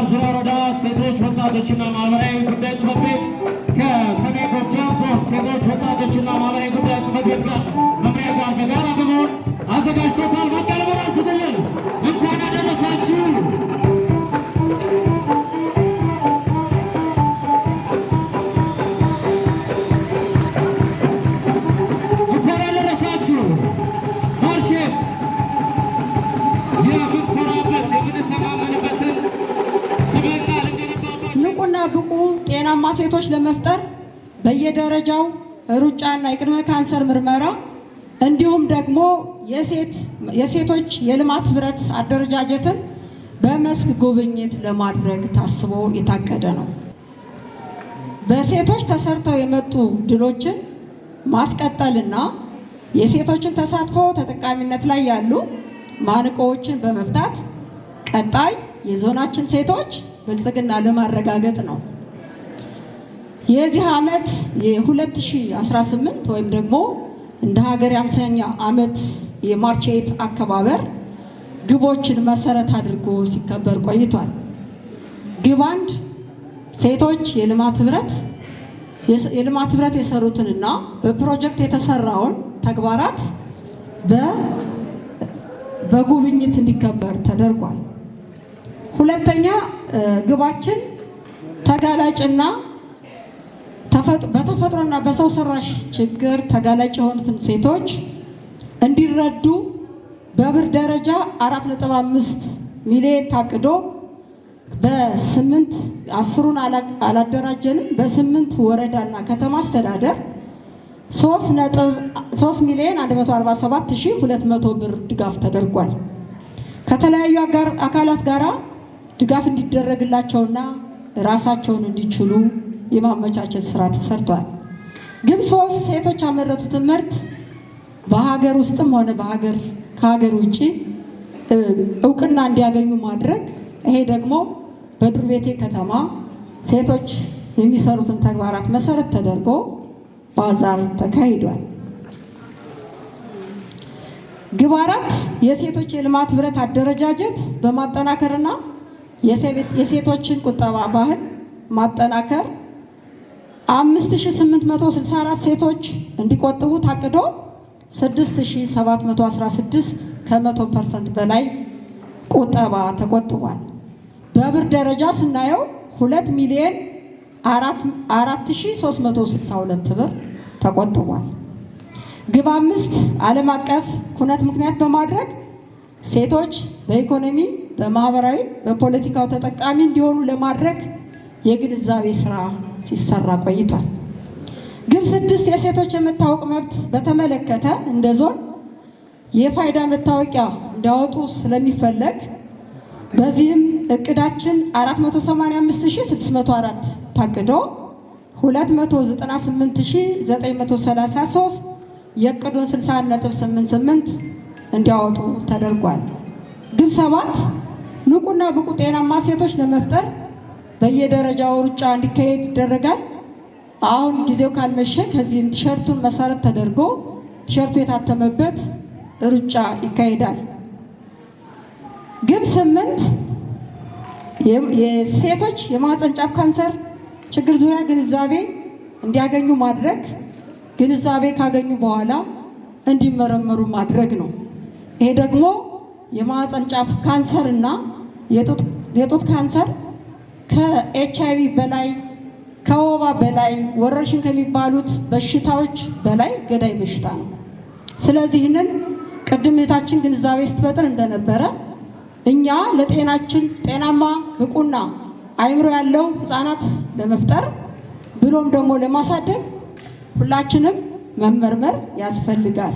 ዙሪያ ወረዳ ሴቶች ወጣቶችና ማህበራዊ ጉዳይ ጽሕፈት ቤት ከሰሜን ጎጃም ዞን ሴቶች ወጣቶችና ማህበራዊ ጉዳይ ጽሕፈት ቤት ጋር መምሪያ ጋር በጋራ በመሆን አዘጋጅቶታል። ማቀረበራ ስትልን እንኳን አደረሳችሁ። እንኳን አደረሳችሁ። ማርቼት የምንኮራበት የምንተማመንበትን ስብዕና ልንገነባባቸው ንቁና ብቁ ጤናማ ሴቶች ለመፍጠር በየደረጃው ሩጫና የቅድመ ካንሰር ምርመራ እንዲሁም ደግሞ የሴቶች የልማት ህብረት አደረጃጀትን በመስክ ጉብኝት ለማድረግ ታስቦ የታቀደ ነው። በሴቶች ተሰርተው የመጡ ድሎችን ማስቀጠልና የሴቶችን ተሳትፎ ተጠቃሚነት ላይ ያሉ ማነቆዎችን በመፍታት ቀጣይ የዞናችን ሴቶች ብልጽግና ለማረጋገጥ ነው። የዚህ ዓመት የ2018 ወይም ደግሞ እንደ ሀገር የ50ኛ ዓመት የማርቼት አከባበር ግቦችን መሰረት አድርጎ ሲከበር ቆይቷል። ግብ 1 ሴቶች የልማት ህብረት የሰሩትንና በፕሮጀክት የተሰራውን ተግባራት በጉብኝት እንዲከበር ተደርጓል። ሁለተኛ ግባችን ተጋላጭና በተፈጥሮና በሰው ሰራሽ ችግር ተጋላጭ የሆኑትን ሴቶች እንዲረዱ በብር ደረጃ 4.5 ሚሊዮን ታቅዶ በ10ሩን አላደራጀንም። በ8 ወረዳና ከተማ አስተዳደር 3,147,200 ብር ድጋፍ ተደርጓል። ከተለያዩ አካላት ጋራ ድጋፍ እንዲደረግላቸውና ራሳቸውን እንዲችሉ የማመቻቸት ስራ ተሰርቷል። ግብ 3 ሴቶች ያመረቱትን ምርት በሀገር ውስጥም ሆነ ከሀገር ውጭ እውቅና እንዲያገኙ ማድረግ። ይሄ ደግሞ በዱር ቤቴ ከተማ ሴቶች የሚሰሩትን ተግባራት መሰረት ተደርጎ ባዛር ተካሂዷል። ግብ 4 የሴቶች የልማት ህብረት አደረጃጀት በማጠናከርና የሴቶችን ቁጠባ ባህል ማጠናከር 5864 ሴቶች እንዲቆጥቡ ታቅዶ 6716 ከ100% በላይ ቁጠባ ተቆጥቧል። በብር ደረጃ ስናየው 2,004,362 ብር ተቆጥቧል። ግብ 5 ዓለም አቀፍ ኩነት ምክንያት በማድረግ ሴቶች በኢኮኖሚ፣ በማህበራዊ፣ በፖለቲካው ተጠቃሚ እንዲሆኑ ለማድረግ የግንዛቤ ስራ ሲሰራ ቆይቷል። ግብ 6 የሴቶች የመታወቅ መብት በተመለከተ እንደ ዞን የፋይዳ መታወቂያ እንዲያወጡ ስለሚፈለግ በዚህም እቅዳችን 485,604 ታቅዶ 298,933 የእቅዱን 60.88 እንዲያወጡ ተደርጓል። ግብ 7 ንቁና ብቁ ጤናማ ሴቶች ለመፍጠር በየደረጃው ሩጫ እንዲካሄድ ይደረጋል። አሁን ጊዜው ካልመሸ ከዚህም ቲሸርቱን መሰረት ተደርጎ ቲሸርቱ የታተመበት ሩጫ ይካሄዳል። ግብ 8 የሴቶች የማህፀን ጫፍ ካንሰር ችግር ዙሪያ ግንዛቤ እንዲያገኙ ማድረግ፣ ግንዛቤ ካገኙ በኋላ እንዲመረመሩ ማድረግ ነው። ይሄ ደግሞ የማህፀን ጫፍ ካንሰር እና የጡት ካንሰር ከኤችአይቪ በላይ ከወባ በላይ ወረርሽኝ ከሚባሉት በሽታዎች በላይ ገዳይ በሽታ ነው። ስለዚህ ይህንን ቅድም የታችን ግንዛቤ ስትፈጥር እንደነበረ እኛ ለጤናችን ጤናማ ብቁና አእምሮ ያለው ህፃናት ለመፍጠር ብሎም ደግሞ ለማሳደግ ሁላችንም መመርመር ያስፈልጋል።